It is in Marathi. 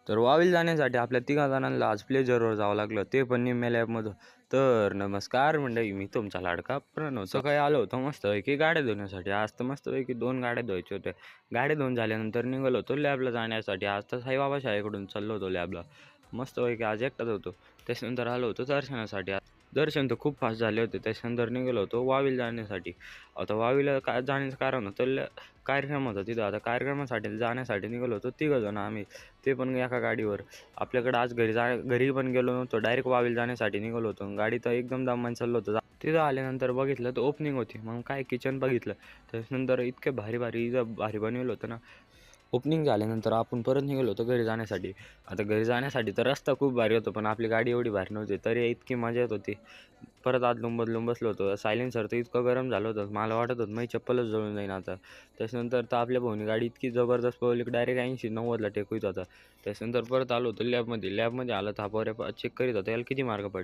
तर वावीला जाण्यासाठी आपल्या तिघा जणांना आज प्लेजरवर जावं लागलं, ते पण निम्म्या लॅबमधून. तर नमस्कार मंडळी, मी तुमचा लाडका प्रणव. सकाळी आलो होतो मस्तपैकी गाड्या धुण्यासाठी. आज तर मस्तपैकी 2 गाड्या धुवायच्या होत्या. गाड्या धुवून झाल्यानंतर निघालो होतो लॅबला जाण्यासाठी. आज तर साईबाबा शाळेकडून चाललो होतो लॅबला. मस्तपैकी आज एकटाच होतो. त्याच्यानंतर आलो होतो दर्शनासाठी. दर्शन तर खूप फास्ट झाले होते. त्याच्यानंतर निघालो होतो वावीला जाण्यासाठी. आता वावीला जाण्याचं कारण होतं, कार्यक्रम होता तिथं. आता कार्यक्रमासाठी जाण्यासाठी निघालो होतो तिघंजण आम्ही, ते पण एका गाडीवर. आपल्याकडं आज घरी पण गेलो नव्हतो, डायरेक्ट वावीला जाण्यासाठी निघालो होतो. गाडी तर एकदम दमाने चाललो होतो. तिथं आल्यानंतर बघितलं तर ओपनिंग होती. मग काय किचन बघितलं. त्याच्यानंतर इतके भारी भारी भारी बनवलं होतं ना. ओपनिंग झाल्यानंतर आपण परत निघालो होतो घरी जाण्यासाठी. आता घरी जाण्यासाठी तर रस्ता खूप भारी होता, पण आपली गाडी एवढी भारी नव्हती. तरी इतकी मजा येत होती. परत आदलून बदलून बसलो होतो. सायलेन्सर तर इतकं गरम झालं होतं, मला वाटत होतं माझी चप्पलच जळून जाईन आता. त्याच्यानंतर तर आपल्या भाऊनी गाडी इतकी जबरदस्त पळवली की डायरेक्ट 80-90ला टेकवीत होता. त्याच्यानंतर परत आलो होतो लॅबमध्ये. लॅबमध्ये आलं तर हा पोऱ्या चेक करीत होता, याला किती मार्क पडले.